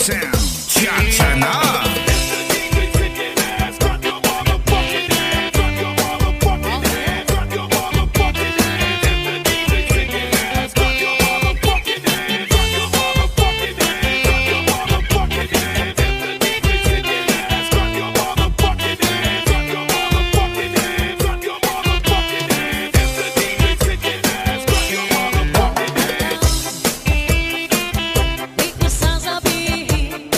sound. Cha-cha na. Di ko sasabihin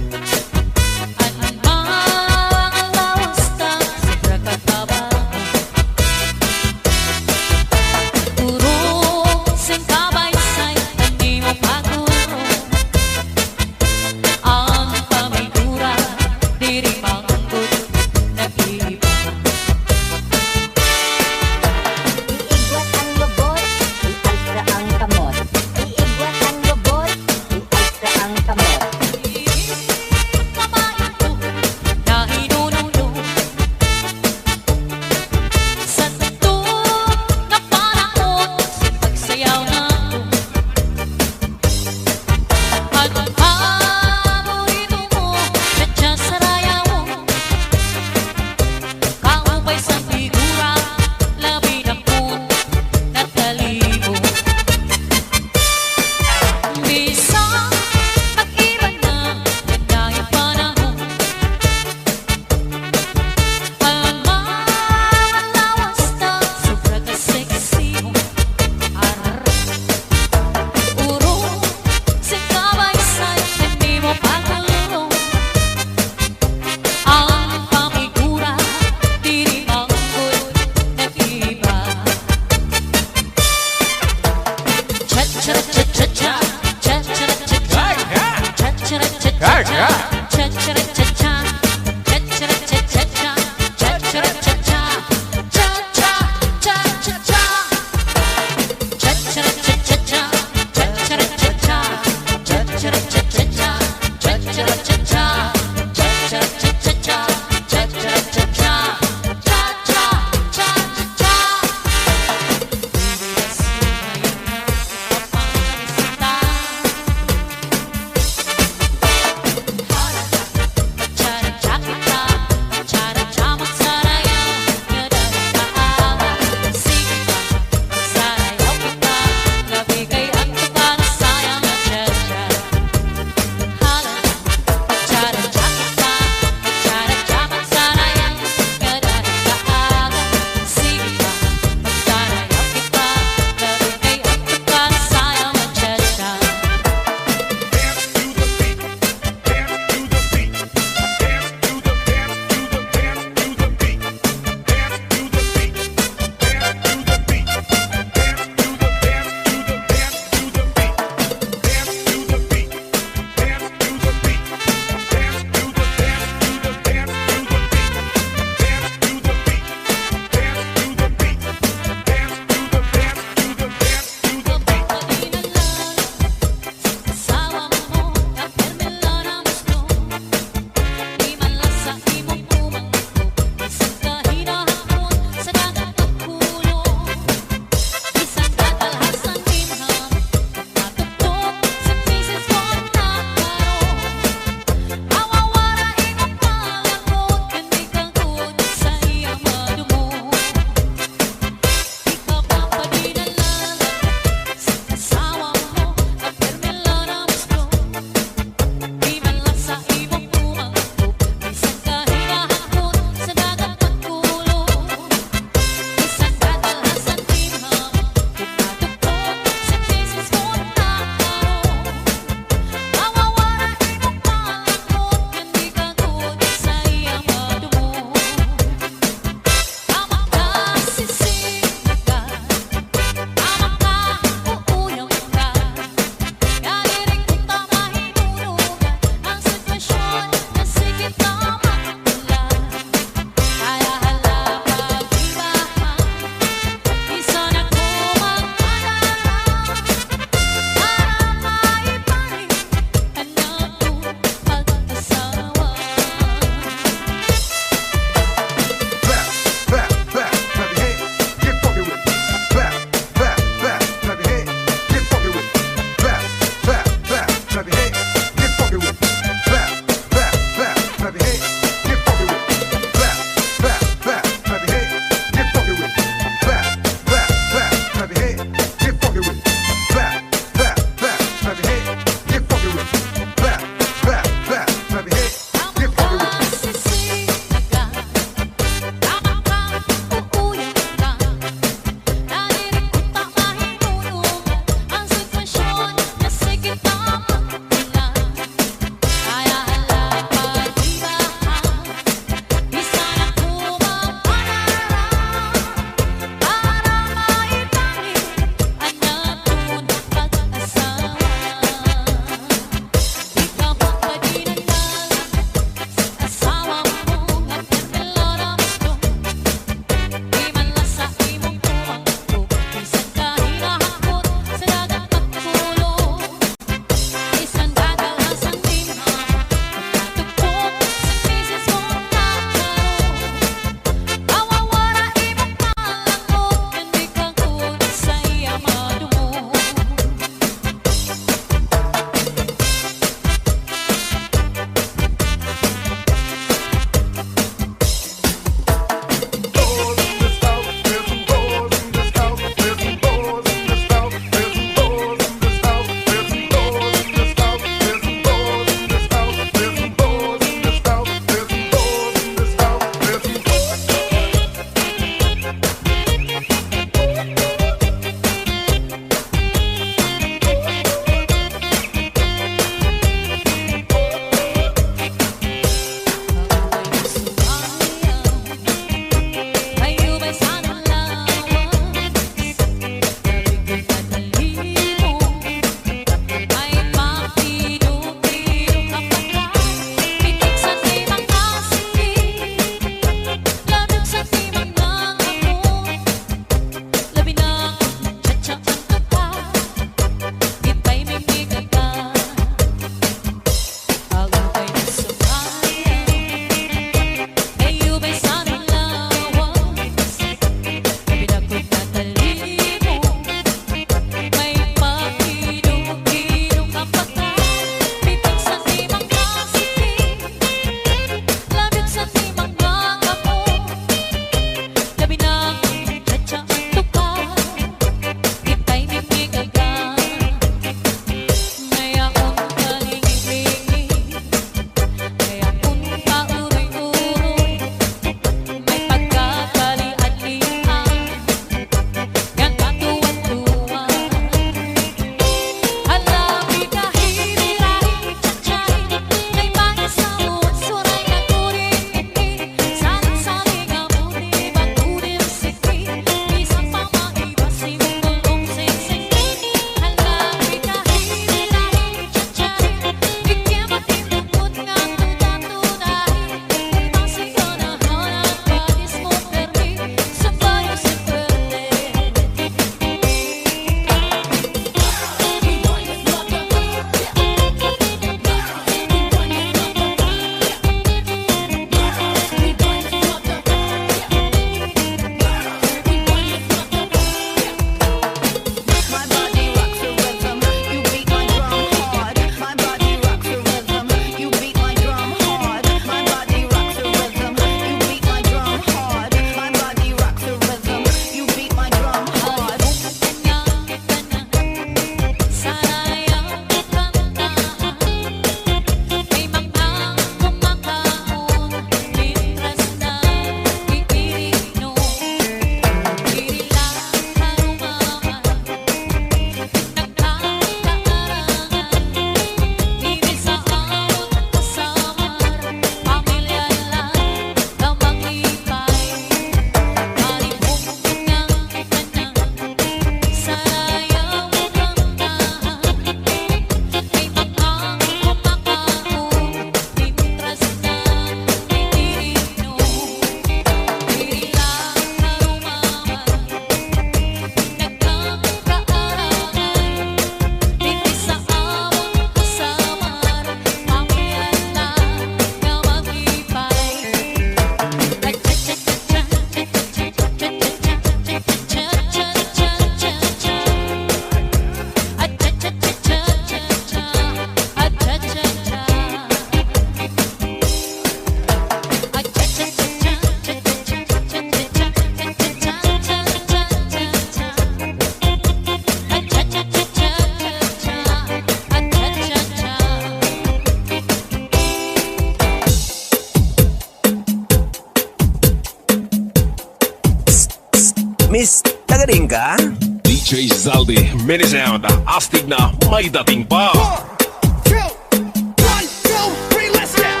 Miss, tagaling ka? DJ Zaldi, mini sound, astig na may dating pa. 1, 2, 1, 2, 3, let's go!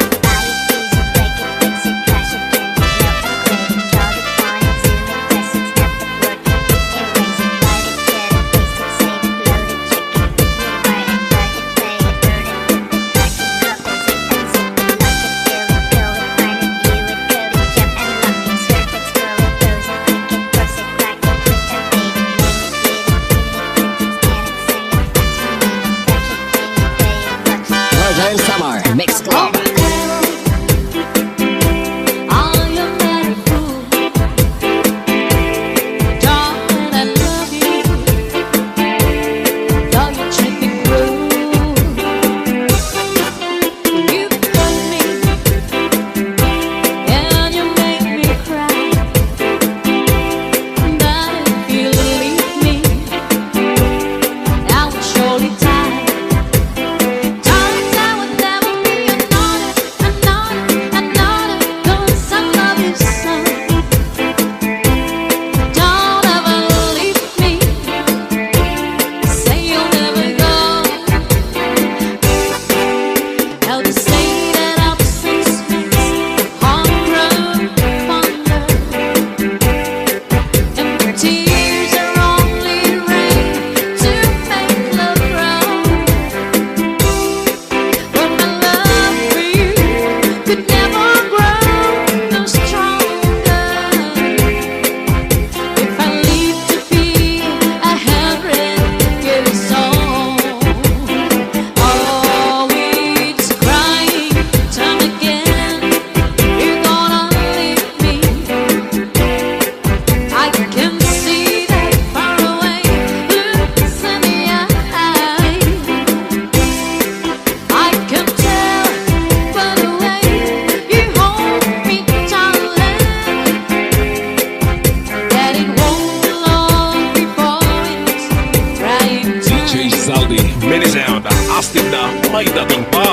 Mix Club. Mini sound, astig na may dating pa.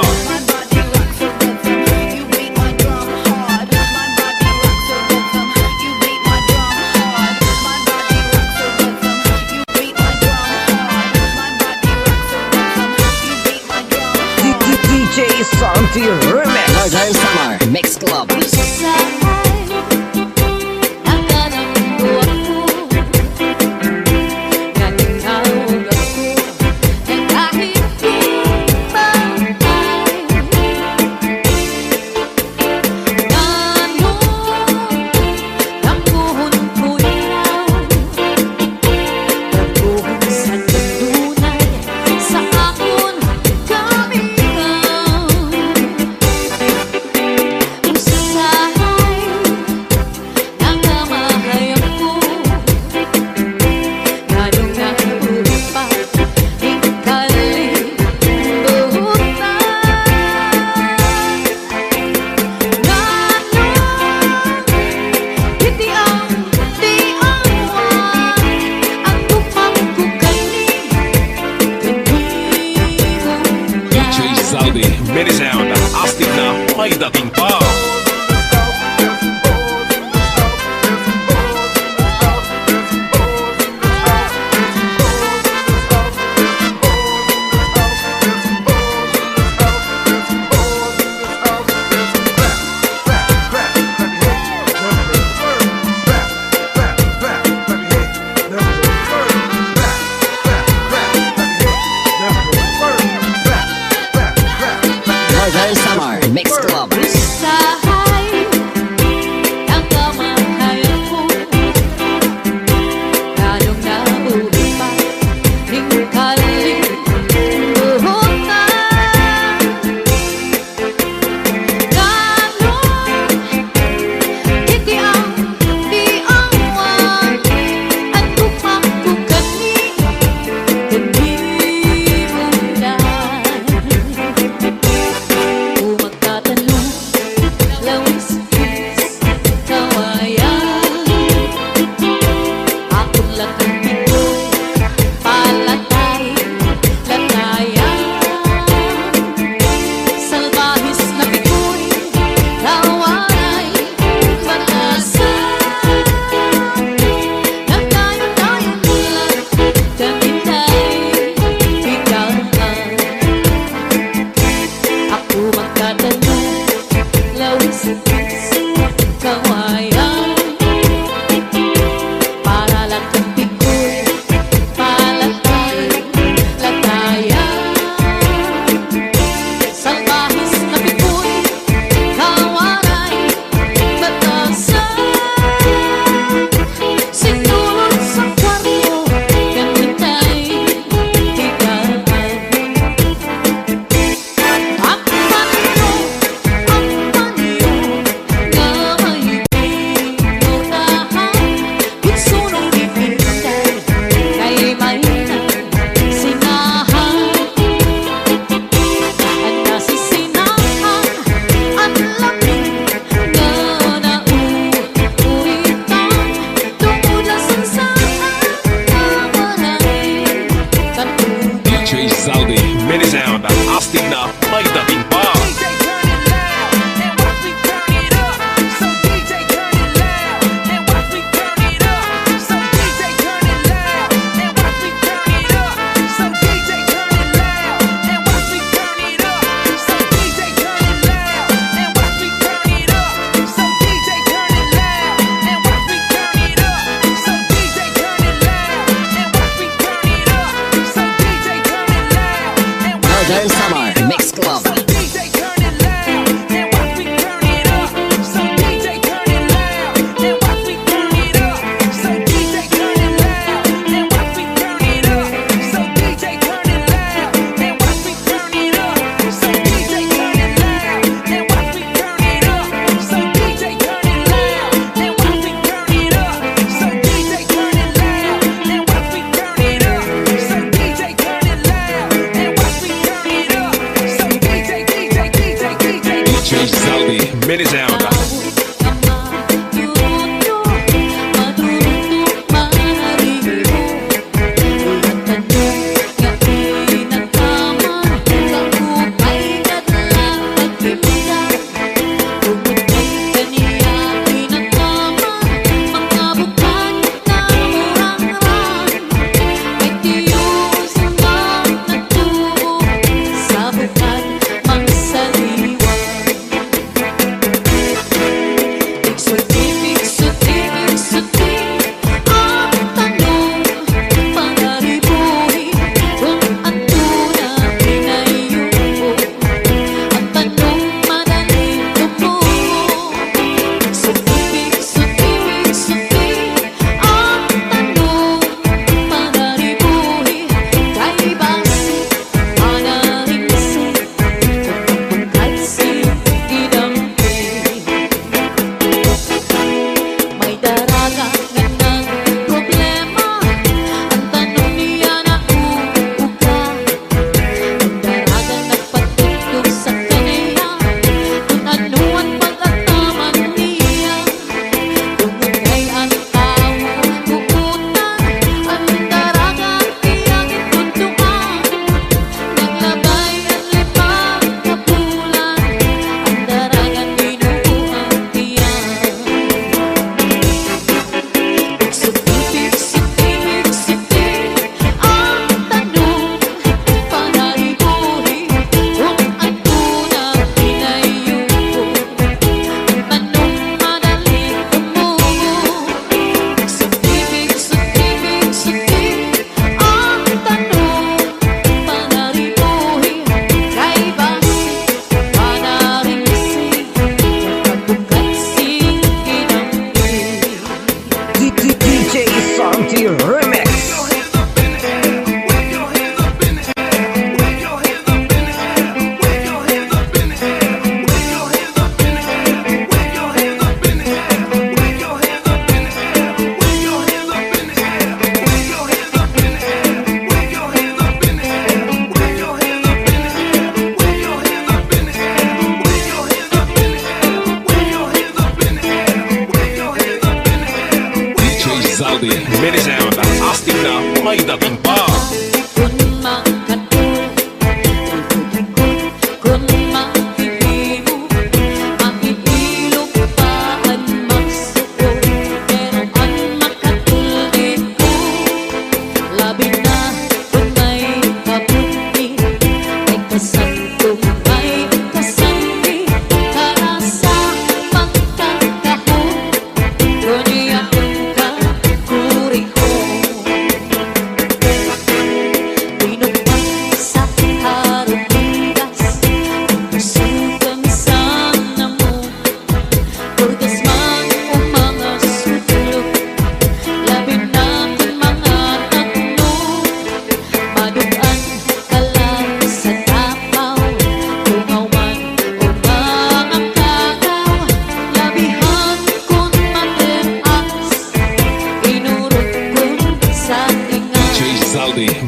DJ Santi Remix. Northern Summer Mix Club. Mini sound, astig na may dating pa. Northern Summer Mix Club. Magtatanong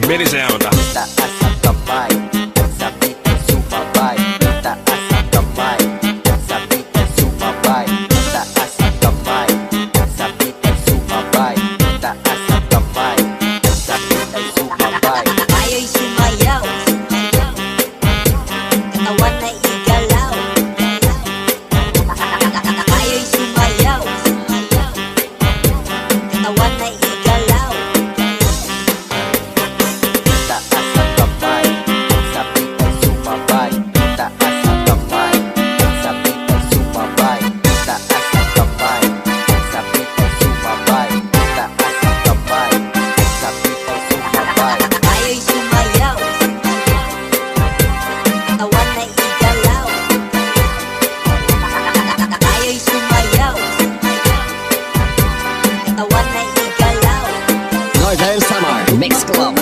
mini sound. Taas ang kamay at sabit ay sumabay. Taas ang kamay at sabit ay sumabay. Taas ang kamay at sabit ay sumabay. Taas ang kamay at sabit ay sumabay. Tayo'y sumayaw, katawan na igalaw. Tayo'y sumayaw, katawan na igalaw. Taas ang kamay at sabit ay sumabay. Taas ang kamay at sabit ay sumabay. Taas ang kamay at sabit ay sumabay. Taas ang kamay at sabit ay sumabay. Tayo'y sumayaw, katawan na igalaw. Tayo'y sumayaw, katawan na igalaw. Northern Summer Mix Club.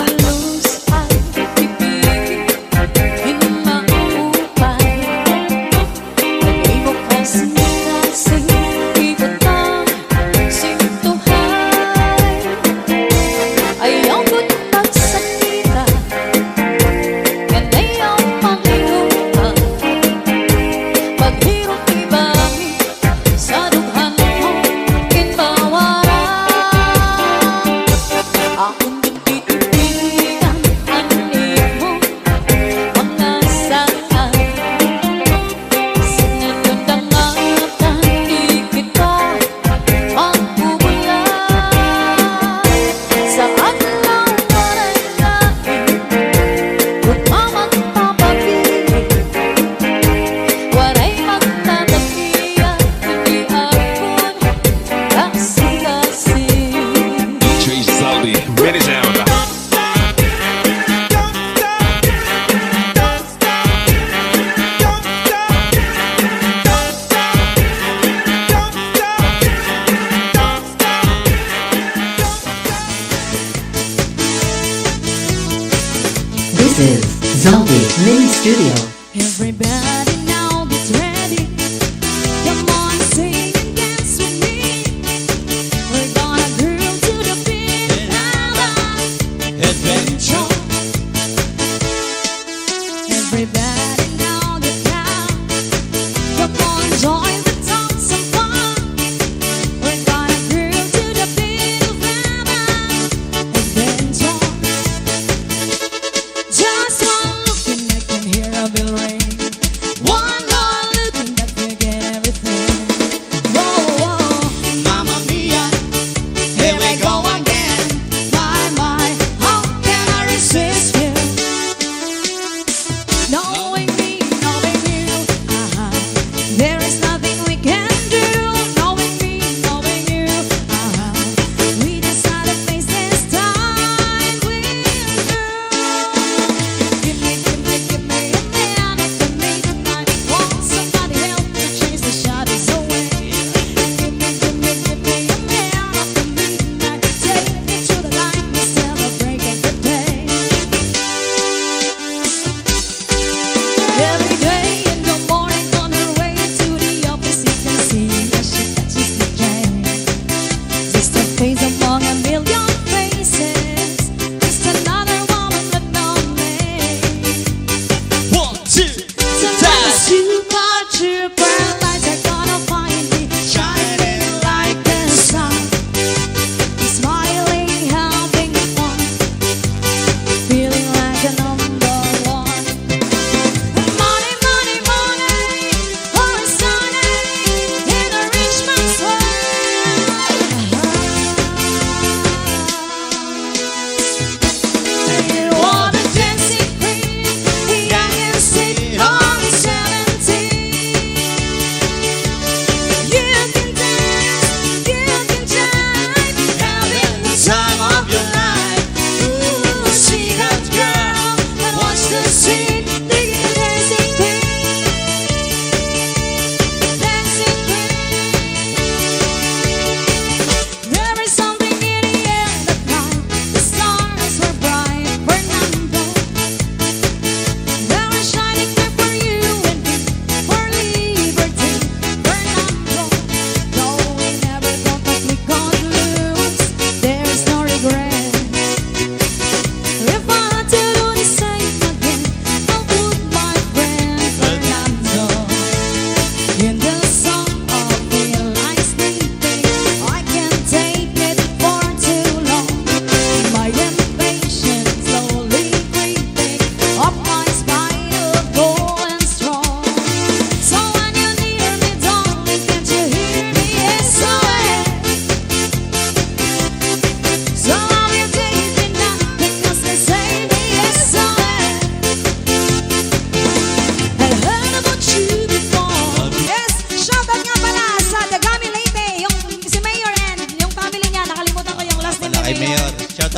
DJ Zaldi, mini sound. This is Zombie Mini Studio. Everybody now get ready. Come on, sing and dance with me. We're gonna groove to the beat of adventure. Everybody now get down. Come on, join the dance and fun. We're gonna groove to the beat of adventure. Just one look and I can hear a bell ring. One more look and I forget everything. Whoa, whoa, Mamma Mia, here we go again. My, how can I resist you? Knowing me, knowing you, there is nothing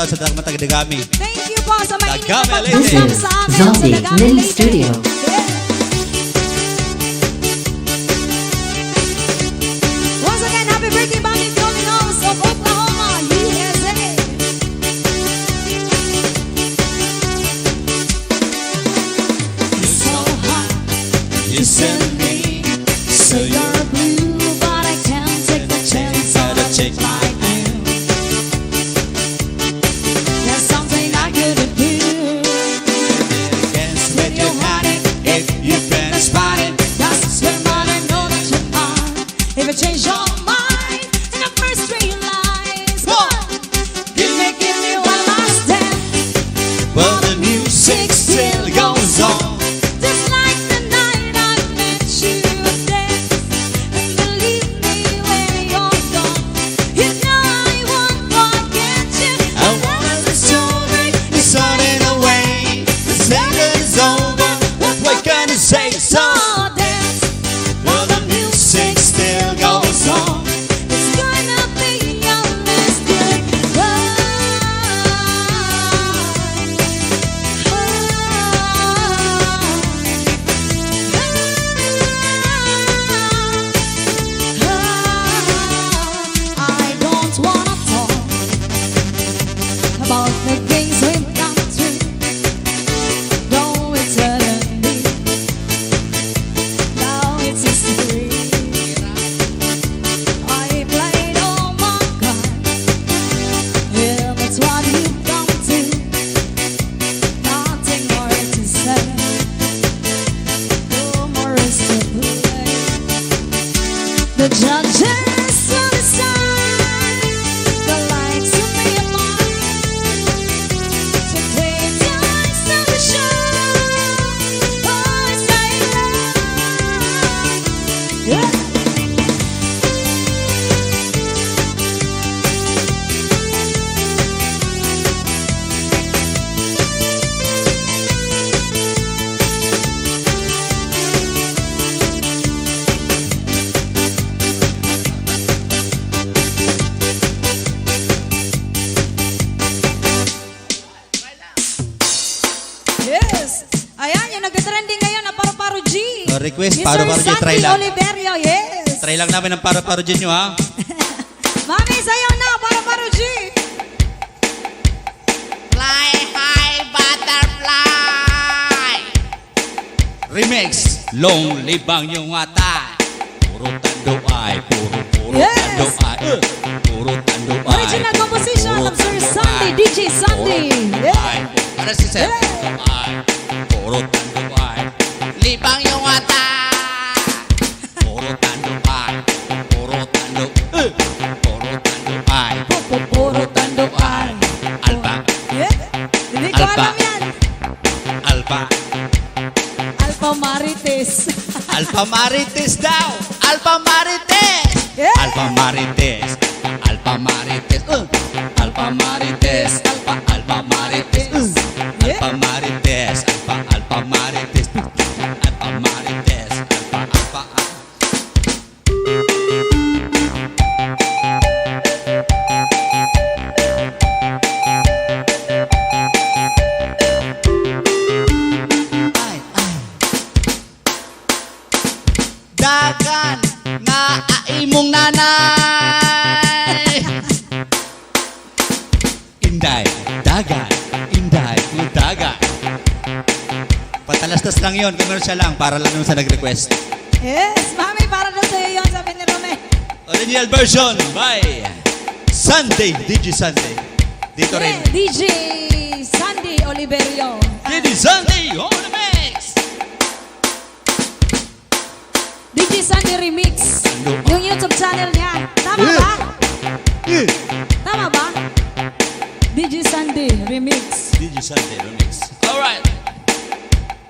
out sa mga taga-Dagami. Thank you po sa mainit na Dagami, This pagtulong is sa amin sa Zombie Dagami Mini Leyte. Studio. Once again, happy birthday, Bobby Dominos of Oklahoma, USA. You're so hot, you send me. So you're blue, but I can't take the chance on a chick like you. There's something I couldn't do. Against with your honey, if you've been spotted. That's when I know that you're on. If you change your mind in the first 3 lines, give me one last dance. But the music still goes on. Just like the night I met you dance. And believe me when you're gone, you know I won't forget you. I wanna be sober, it's running away. The second is over, what we're gonna say? So, dance, well, the music still goes on. it's gonna be your last I don't wanna talk about the things we've gone through. Though it's suddenly, now it's history. I played all my cards. Yeah, that's what you've come to. Nothing more to say. No more is to play. The judges will decide. The lights will be on. To play dice on the show. Oh, it's like yeah. Yes! Ayan, yung nag-trending ngayon na Paru-Paru G. Request, Mr. Paru-Paru G, try Sandy lang. Oliverio, yes! Try lang namin ang para-paro dyan nyo, ha? Mami, sayaw na, Paru-Paru G! Fly high, butterfly. Remix, lonely bang yung mata? Puro tando ay, puro Yes. tando ay. Puro tando ay. Original composition puro of Sir tando Sandy, ay, DJ Sandy. puro Yeah. ay. Ano si Sir? Yeah. Ay, puro tando ay. Libang yung mata. Puro tando ay. Puro tando. Puro tando ay. Puro tando ay. Alba. Yeah. Hindi ko Alba. alam yan. Alba. Alpha Marites. Alpha Marites daw. Alpha Marites. Yeah. Alpha Marites. Alpha Marites. Alpha Marites. Alpha Marites. Yeah. Alpha Marites. Alpha Marites. Alpha Marites. Alpha. Dagan nga aimong nanay. Inday, dagan. Inday, dagan. Patalastas lang yon, commercial lang, para lang naman sa nag-request. Yes, mami, para daw sa'yo yun, sabi ni Rome. Original version by Sunday, DJ Sunday. Dito rin. Yeah, DJ Sandy Oliverio. DJ Sunday on the mix. DJ Sandy Remix. Yung YouTube channel niya. Tama ba? Tama ba? DJ Sandy Remix. DJ Sunday remix. Alright.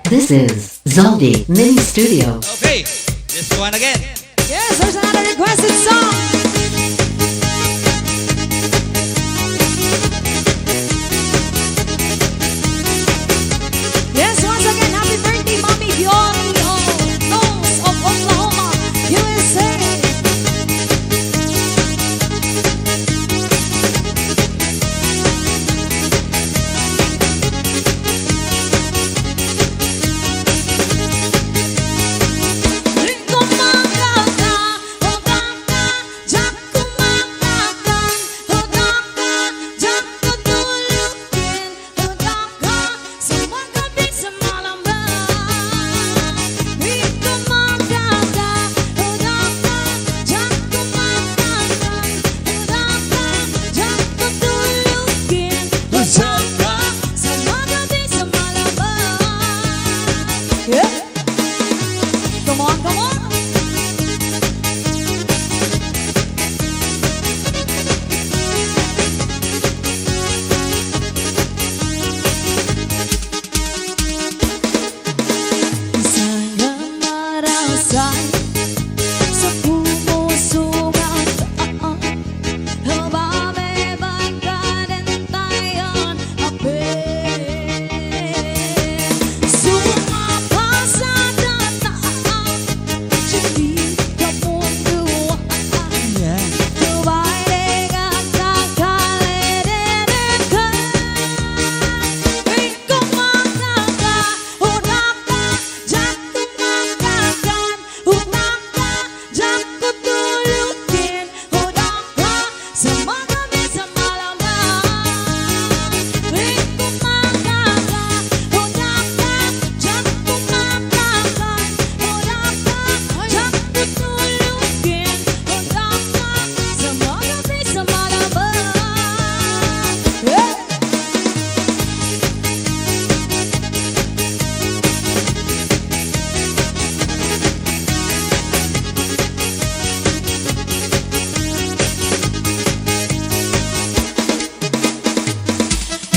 This is Zombie Mini Studio. Okay, let's go on again. Yes, there's another requested song. Yes, once again, happy birthday, Mommy Fiona Knowles of Oklahoma, USA.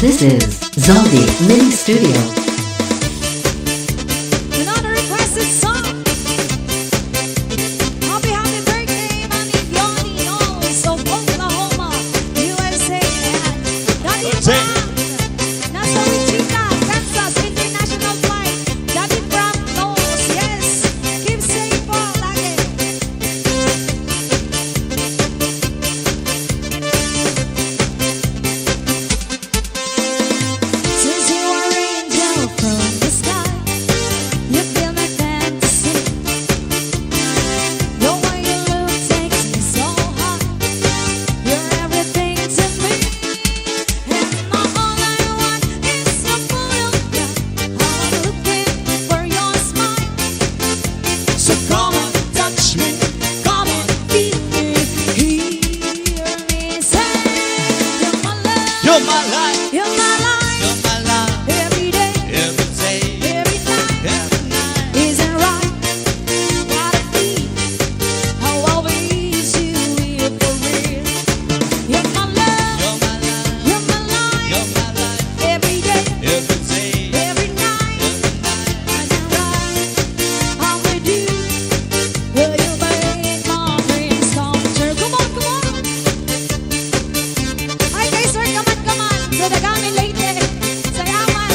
This is Zaldi Mini Studio. Another requested song. Happy birthday, Mami Yoni, also Oklahoma, USA, and Daddy Frank. Nasa Wichita, Kansas, international flight. Daddy Frank knows, yes. Keep safe po lagi. Since you are an angel from the sky, you feel my fantasy. The way you look takes me so high. You're everything to me, and all I want is your photograph. I'm looking for your smile. So come on, touch me, come on, Feel me, hear me say, you're my love, you're my life, you're my life. you're my love, Every day, every day, every night. every night. Isn't right what I need? How I wish you here for real. You're my love, You're my love, you're my life. you're my life, Every day, every day, every night. every night. Isn't right? I'm with you. Will you make my dreams come true? Come on, come on. Hi guys, sir, come on. So the kami late. Sayawan.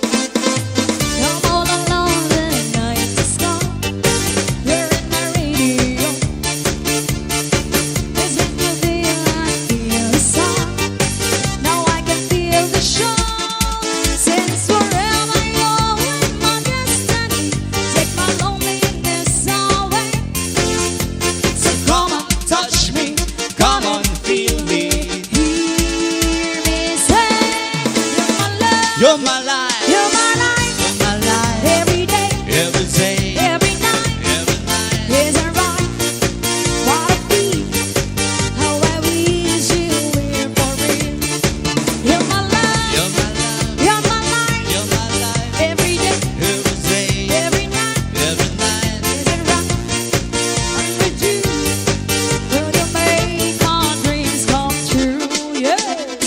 Come all along the night to stop. You're in my radio. It's when you feel I feel the song. Now I can feel the show. Since forever you're in my destiny, take my loneliness away. So come on, touch me, come on, feel me. Hear me say, you're my love, You're my life, you're my life. you're my life, Every day, every day, every night. every night. Isn't right what I feel? How I wish you were for real. You're my love, You're my love, you're my life. you're my life, Every day, every day, every night. every night. Isn't right? I'm with you. Will you make my dreams come true? Yes.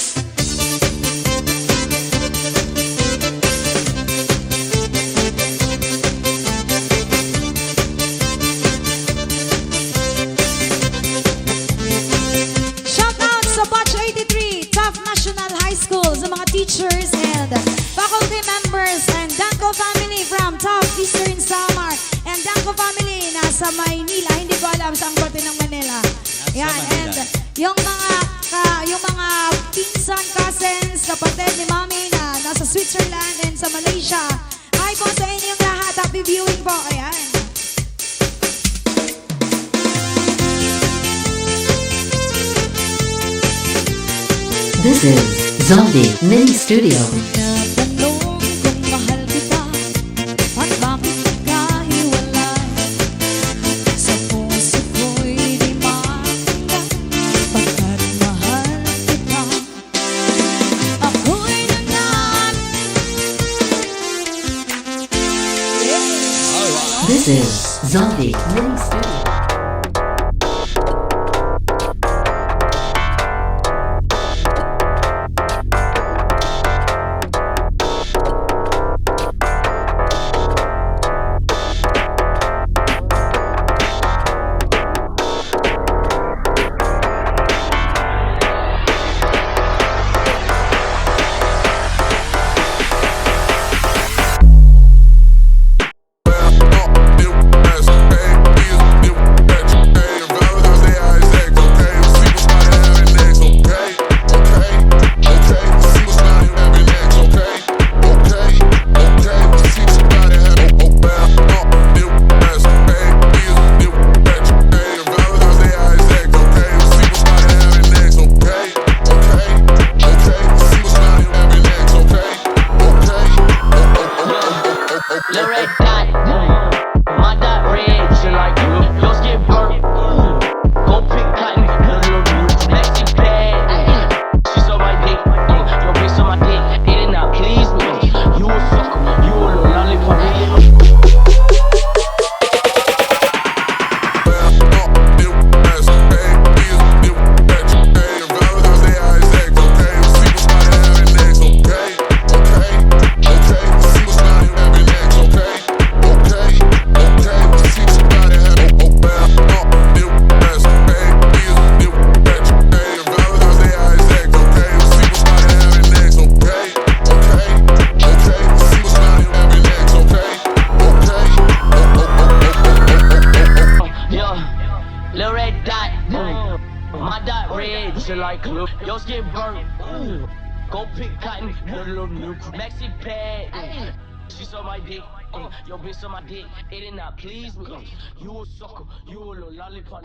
Shout out sa Batch 83, Tough National High School, sa mga teachers and faculty members and Danko family from Tough Eastern Samar and Danko family nasa Maynila. Hindi ko alam saan parte ng Manila. Yan, and yung mga pinsan, cousins, kapatid ni Mami na nasa Switzerland and sa Malaysia. Hi po sa inyong lahat. Happy viewing po. Ayan. This is Zaldi Mini Studio. Natanong kung mahal kita at bakit nagkahiwalay. Sa puso ko'y di matanggap pagkat mahal kita. Ako'y nanaan. This is Zaldi Mini Studio. like club. Yo, skin burnt. Ooh. Go pick cotton, put a little new maxi pad. She saw my dick, yo bitch saw my dick. It did not please me. You a sucker, you a little lollipop.